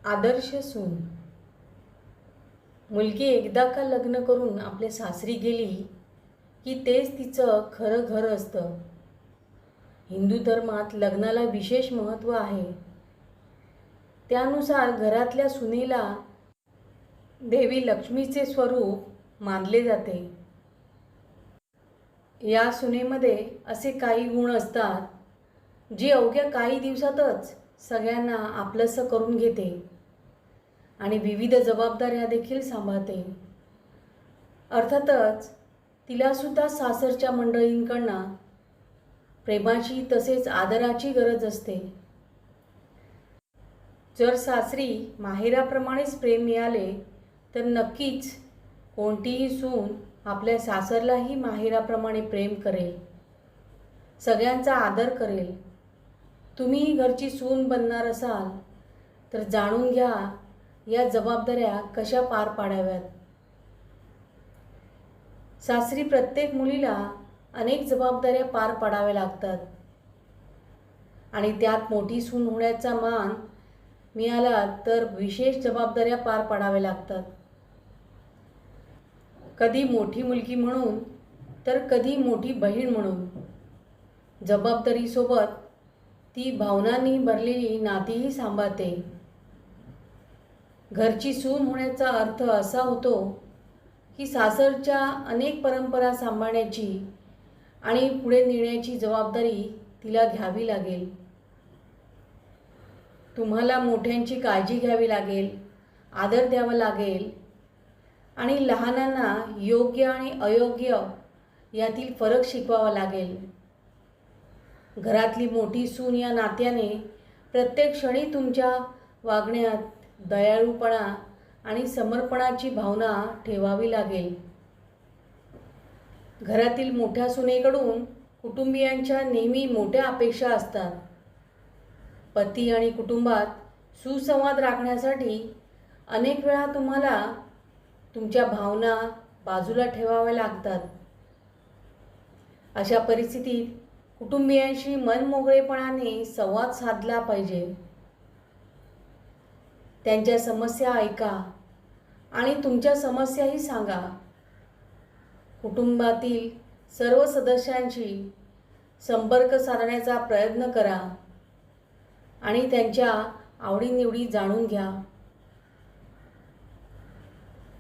आदर्श सून. मुलगी एकदा का लग्न करून आपल्या सासरी गेली की तेच तिचं खरं घर असतं. हिंदू धर्मात लग्नाला विशेष महत्त्व आहे. त्यानुसार घरातल्या सुनेला देवी लक्ष्मीचे स्वरूप मानले जाते. या सुनेमध्ये असे काही गुण असतात जे अवघ्या काही दिवसातच सगळ्यांना आपलंसं करून घेते आणि विविध जबाबदाऱ्या देखील सांभाळते. अर्थातच तिलासुद्धा सासरच्या मंडळींकडनं प्रेमाची तसेच आदराची गरज असते. जर सासरी माहेराप्रमाणेच प्रेम मिळाले तर नक्कीच कोणतीही सून आपल्या सासरलाही माहेराप्रमाणे प्रेम करेल, सगळ्यांचा आदर करेल. तुम्हीही घरची सून बनणार असाल तर जाणून घ्या या जबाबदाऱ्या कशा पार पाडाव्यात. सासरी प्रत्येक मुलीला अनेक जबाबदाऱ्या पार पाडाव्या लागतात आणि त्यात मोठी सून होण्याचा मान मिळाला तर विशेष जबाबदाऱ्या पार पाडाव्या लागतात. कधी मोठी मुलगी म्हणून तर कधी मोठी बहीण म्हणून. जबाबदारीसोबत ती भावनांनी भरलेली नातीही सांभाळते. घरची सून होण्याचा अर्थ असा होतो की सासरच्या अनेक परंपरा सांभाळण्याची आणि पुढे नेण्याची जबाबदारी तिला घ्यावी लागेल. तुम्हाला मोठ्यांची काळजी घ्यावी लागेल, आदर द्यावा लागेल आणि लहानांना योग्य आणि अयोग्य यातील फरक शिकवावा लागेल. घरातली मोठी सून या नात्याने प्रत्येक क्षणी तुमच्या वागण्यात दयाळूपणा आणि समर्पणाची भावना ठेवावी लागेल. घरातील मोठ्या सुनेकडून कुटुंबियांच्या नेहमी मोठ्या अपेक्षा असतात. पती आणि कुटुंबात सुसंवाद राखण्यासाठी अनेक वेळा तुम्हाला तुमच्या भावना बाजूला ठेवाव्या लागतात. अशा परिस्थितीत कुटुंबियांशी मनमोकळेपणाने संवाद साधला पाहिजे. त्यांच्या समस्या ऐका आणि तुमच्या समस्याही सांगा. कुटुंबातील सर्व सदस्यांशी संपर्क साधण्याचा प्रयत्न करा आणि त्यांच्या आवडीनिवडी जाणून घ्या.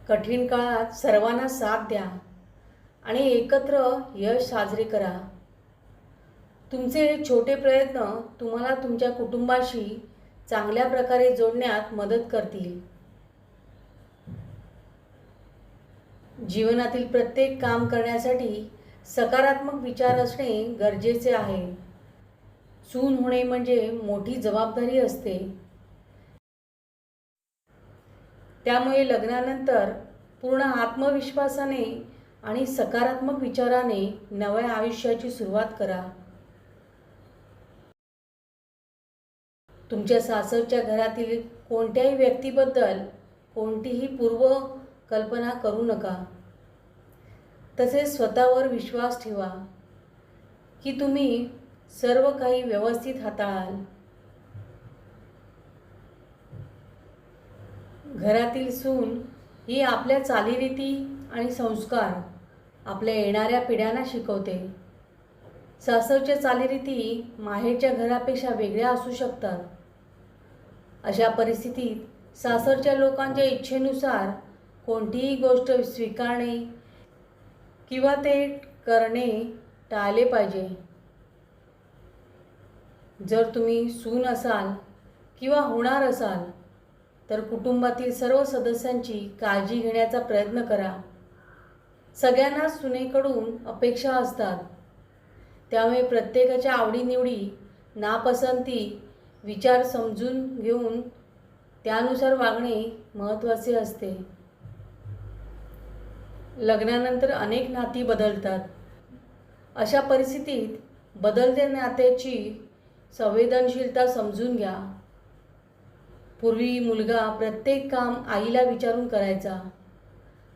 कठीण काळात सर्वांना साथ द्या आणि एकत्र यश साजरे करा. तुमचे हे छोटे प्रयत्न तुम्हाला तुमच्या कुटुंबाशी चांगल्या प्रकारे जोडण्यात मदत करतील. जीवनातील प्रत्येक काम करण्यासाठी सकारात्मक विचार असणे गरजेचे आहे. सून होणे म्हणजे मोठी जबाबदारी असते. त्यामुळे लग्नानंतर पूर्ण आत्मविश्वासाने आणि सकारात्मक विचाराने नव्या आयुष्याची सुरुवात करा. तुमच्या सासरच्या घरातील कोणत्याही व्यक्तीबद्दल कोणतीही पूर्वकल्पना करू नका. तसेच स्वतःवर विश्वास ठेवा की तुम्ही सर्व काही व्यवस्थित हाताळाल. घरातील सून ही आपल्या चालीरीती आणि संस्कार आपल्या येणाऱ्या पिढ्यांना शिकवते. सासरच्या चालीरीती माहेरच्या घरापेक्षा वेगळ्या असू शकतात. अशा परिस्थितीत सासरच्या लोकांच्या इच्छेनुसार कोणतीही गोष्ट स्वीकारणे किंवा ते करणे टाळले पाहिजे. जर तुम्ही सून असाल किंवा होणार असाल तर कुटुंबातील सर्व सदस्यांची काळजी घेण्याचा प्रयत्न करा. सगळ्यांना सुनेकडून अपेक्षा असतात. त्यामुळे प्रत्येकाच्या आवडीनिवडी, नापसंती, विचार समजून घेऊन त्यानुसार वागणे महत्त्वाचे असते. लग्नानंतर अनेक नाती बदलतात. अशा परिस्थितीत बदलत्या नात्याची संवेदनशीलता समजून घ्या. पूर्वी मुलगा प्रत्येक काम आईला विचारून करायचा.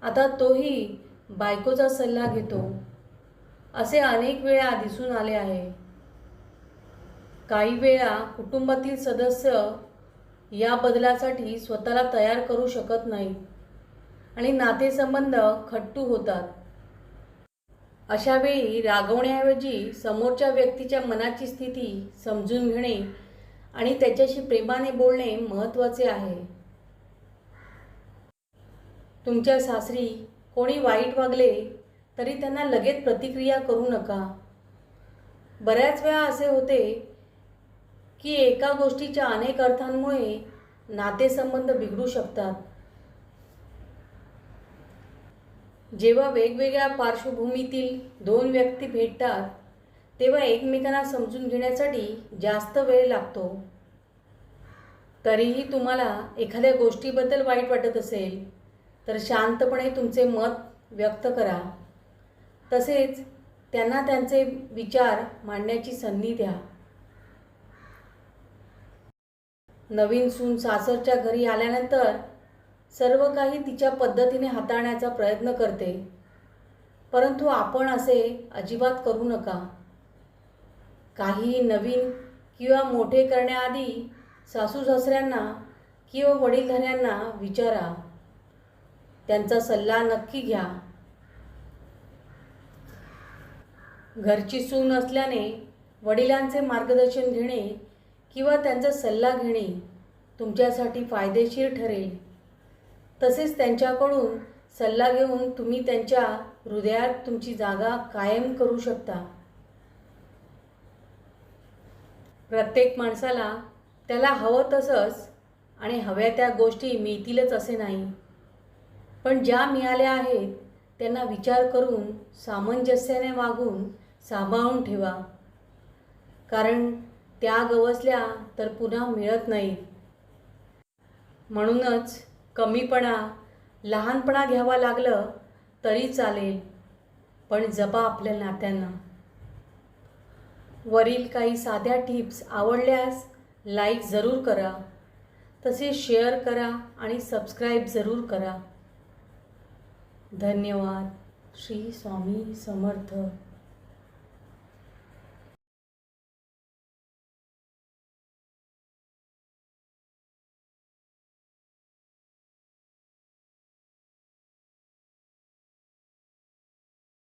आता तोही बायकोचा सल्ला घेतो. असे अनेक वेळा दिसून आले आहे. काही वेळा कुटुंबातील सदस्य या बदलासाठी स्वतःला तयार करू शकत नाहीत आणि नातेसंबंध खट्टू होतात. अशा वेळी रागवण्याऐवजी समोरच्या व्यक्तीच्या मनाची स्थिती समजून घेणे आणि त्याच्याशी प्रेमाने बोलणे महत्त्वाचे आहे. तुमच्या सासरी कोणी वाईट वागले तरी त्यांना लगेच प्रतिक्रिया करू नका. बऱ्याच वेळा असे होते की एका गोष्टीच्या अनेक अर्थांमुळे नातेसंबंध बिघडू शकतात. जेव्हा वेगवेगळ्या पार्श्वभूमीतील दोन व्यक्ती भेटतात तेव्हा एकमेकांना समजून घेण्यासाठी जास्त वेळ लागतो. तरीही तुम्हाला एखाद्या गोष्टीबद्दल वाईट वाटत असेल तर शांतपणे तुमचे मत व्यक्त करा. तसेच त्यांना त्यांचे विचार मांडण्याची संधी द्या. नवीन सून सासरच्या घरी आल्यानंतर सर्व काही तिच्या पद्धतीने हाताळण्याचा प्रयत्न करते, परंतु आपण असे अजिबात करू नका. काही नवीन किंवा मोठे करण्याआधी सासू-सासऱ्यांना किंवा वडीलधाऱ्यांना विचारा. त्यांचा सल्ला नक्की घ्या. घरची सून असल्याने वडिलांचे मार्गदर्शन घेणे किंवा त्यांचा सल्ला घेणे तुमच्यासाठी फायदेशीर ठरेल. तसेच त्यांच्याकडून सल्ला घेऊन तुम्ही त्यांच्या हृदयात तुमची जागा कायम करू शकता. प्रत्येक माणसाला त्याला हवं तसंच आणि हव्या त्या गोष्टी मिळतीलच असे नाही, पण ज्या मिळाल्या आहेत त्यांना विचार करून सामंजस्याने वागून सांभाळून ठेवा, कारण त्या गवसल्या तर पुन्हा मिळत नाहीत. म्हणूनच कमीपणा, लहानपणा घ्यावा लागलं तरी चालेल, पण जपा आपल्या नात्यांना. वरील काही साध्या टिप्स आवडल्यास लाईक जरूर करा, तसेच शेअर करा आणि सबस्क्राईब जरूर करा. धन्यवाद. श्री स्वामी समर्थ.